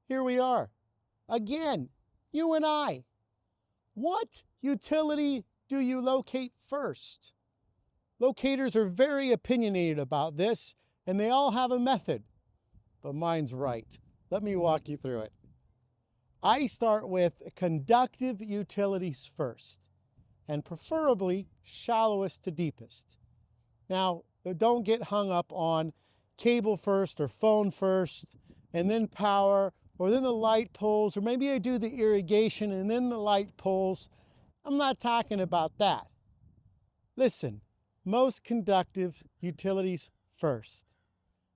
here we are. Again, you and I. What utility do you locate first? Locators are very opinionated about this, and they all have a method, but mine's right. Let me walk you through it. I start with conductive utilities first, and preferably shallowest to deepest. Now, don't get hung up on cable first or phone first, and then power, or then the light poles, or maybe I do the irrigation and then the light poles. I'm not talking about that. Listen, most conductive utilities first.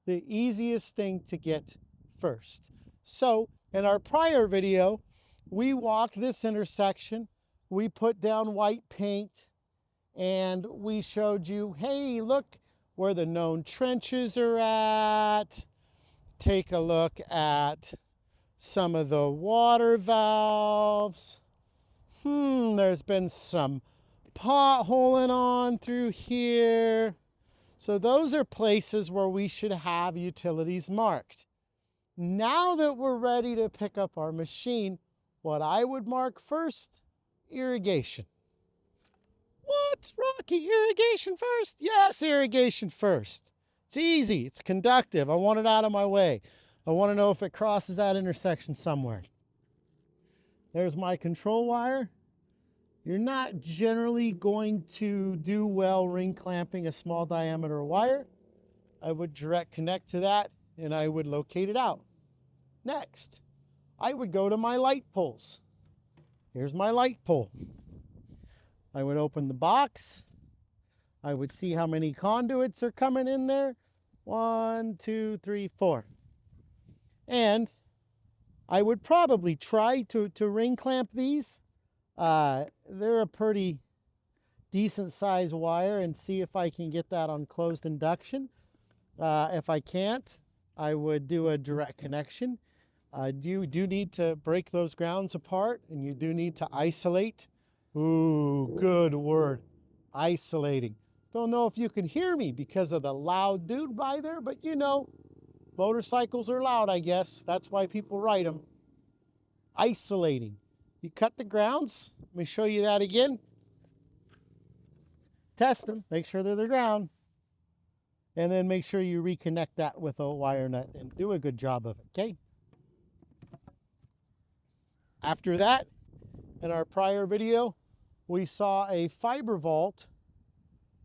The easiest thing to get first. So in our prior video, we walked this intersection, we put down white paint, and we showed you, hey, look where the known trenches are at. Take a look at some of the water valves. There's been some potholing on through here. So those are places where we should have utilities marked. Now that we're ready to pick up our machine, what I would mark first, irrigation. What, Rocky, irrigation first? Yes, irrigation first. It's easy, it's conductive. I want it out of my way. I want to know if it crosses that intersection somewhere. There's my control wire. You're not generally going to do well ring clamping a small diameter wire. I would direct connect to that and I would locate it out. Next, I would go to my light poles. Here's my light pole. I would open the box. I would see how many conduits are coming in there. 1, 2, 3, 4. And I would probably try to ring clamp these. They're a pretty decent size wire, and see if I can get that on closed induction. If I can't, I would do a direct connection. You do need to break those grounds apart, and you do need to isolate. Ooh, good word, isolating. Don't know if you can hear me because of the loud dude by there, but you know, motorcycles are loud, I guess. That's why people ride them. Isolating. You cut the grounds. Let me show you that again. Test them, make sure they're the ground. And then make sure you reconnect that with a wire nut and do a good job of it, okay? After that, in our prior video, we saw a fiber vault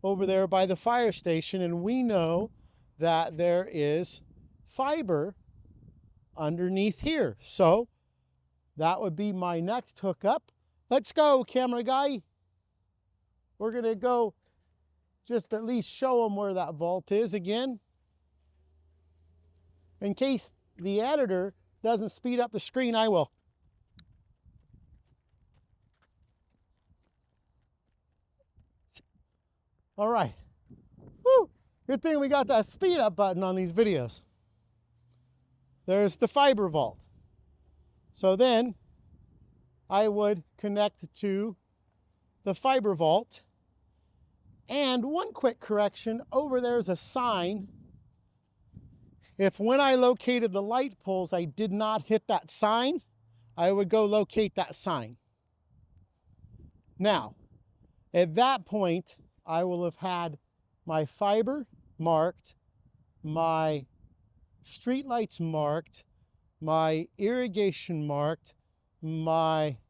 over there by the fire station, and we know that there is fiber underneath here. So that would be my next hookup. Let's go, camera guy. We're gonna go just at least show them where that vault is again. In case the editor doesn't speed up the screen, I will. All right. Woo! Good thing we got that speed up button on these videos. There's the fiber vault. So then I would connect to the fiber vault. And one quick correction, over there's a sign. If when I located the light poles, I did not hit that sign, I would go locate that sign. Now, at that point, I will have had my fiber marked, my street lights marked, my irrigation marked, marked.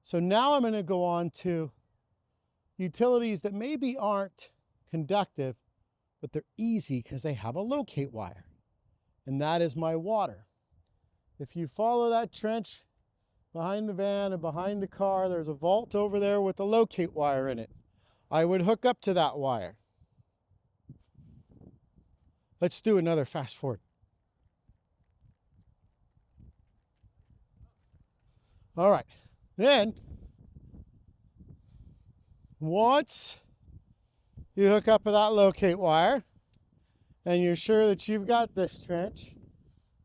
So now I'm going to go on to utilities that maybe aren't conductive, but they're easy because they have a locate wire. And that is my water. If you follow that trench behind the van and behind the car, there's a vault over there with a locate wire in it. I would hook up to that wire. Let's do another fast forward. All right, then once you hook up to that locate wire and you're sure that you've got this trench,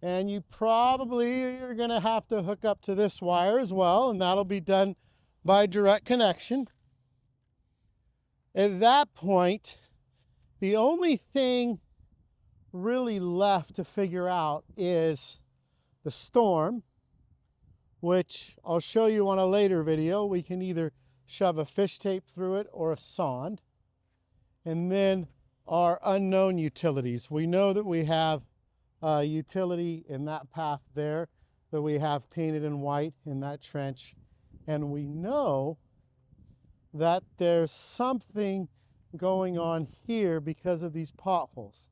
and you probably are going to have to hook up to this wire as well, and that'll be done by direct connection. At that point, the only thing really left to figure out is the storm, which I'll show you on a later video. We can either shove a fish tape through it or a sonde. And then our unknown utilities. We know that we have a utility in that path there that we have painted in white in that trench. And we know that there's something going on here because of these potholes.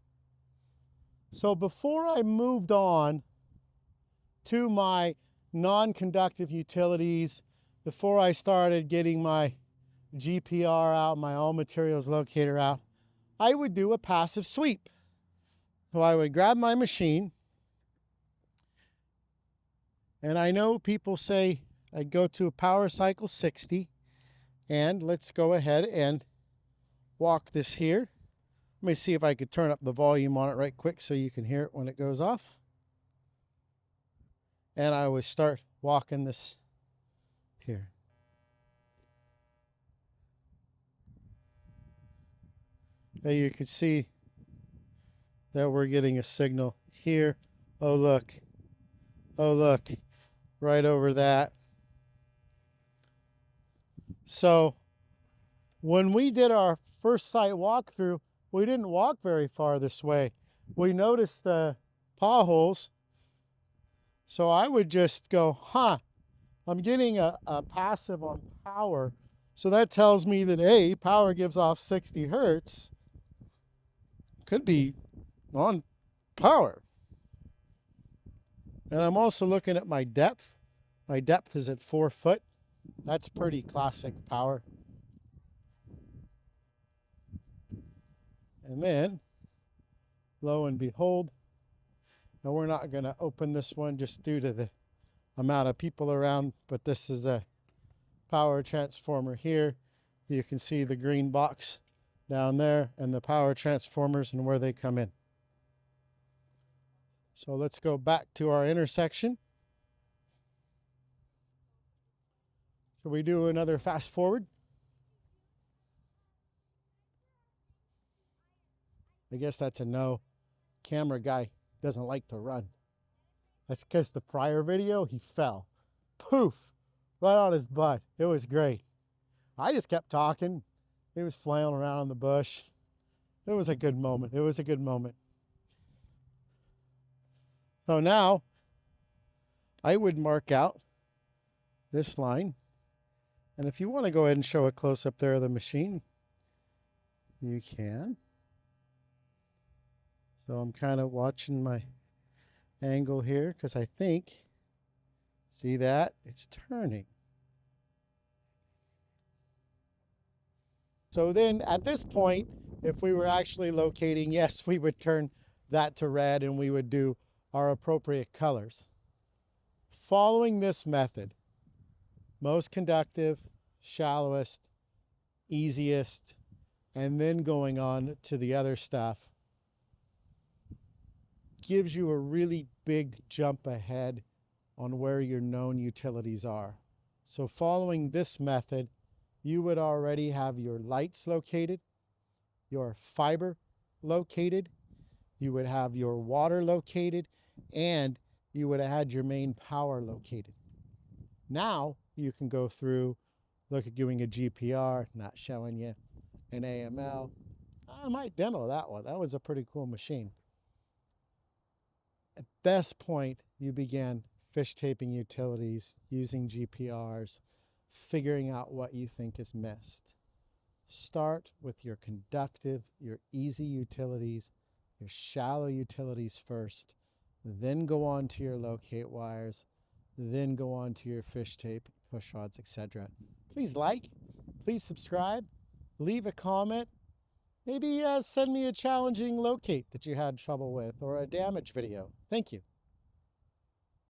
So before I moved on to my non-conductive utilities, before I started getting my GPR out, my all materials locator out, I would do a passive sweep. So I would grab my machine, and I know people say I'd go to a power cycle 60, and let's go ahead and walk this here. Let me see if I could turn up the volume on it right quick so you can hear it when it goes off. And I would start walking this here. Now you can see that we're getting a signal here. Oh look, right over that. So when we did our first site walkthrough, we didn't walk very far this way. We noticed the potholes. So I would just go, I'm getting a passive on power. So that tells me that A, power gives off 60 hertz. Could be on power. And I'm also looking at my depth. My depth is at 4 foot. That's pretty classic power. And then, lo and behold, and we're not going to open this one just due to the amount of people around, but this is a power transformer here. You can see the green box down there and the power transformers and where they come in. So let's go back to our intersection. Shall we do another fast forward? I guess that's a no. Camera guy doesn't like to run. That's because the prior video, he fell. Poof! Right on his butt. It was great. I just kept talking. He was flailing around in the bush. It was a good moment. It was a good moment. So now, I would mark out this line. And if you want to go ahead and show a close-up there of the machine, you can. So I'm kind of watching my angle here because I think, see that? It's turning. So then at this point, if we were actually locating, yes, we would turn that to red and we would do our appropriate colors. Following this method, most conductive, shallowest, easiest, and then going on to the other stuff gives you a really big jump ahead on where your known utilities are. So following this method, you would already have your lights located, your fiber located, you would have your water located, and you would have had your main power located. Now you can go through, look at doing a GPR, not showing you an AML. I might demo that one. That was a pretty cool machine. At this point, you began fish taping utilities, using GPRs, figuring out what you think is missed. Start with your conductive, your easy utilities, your shallow utilities first, then go on to your locate wires, then go on to your fish tape, push rods, etc. Please like, please subscribe, leave a comment. Maybe send me a challenging locate that you had trouble with or a damage video. Thank you.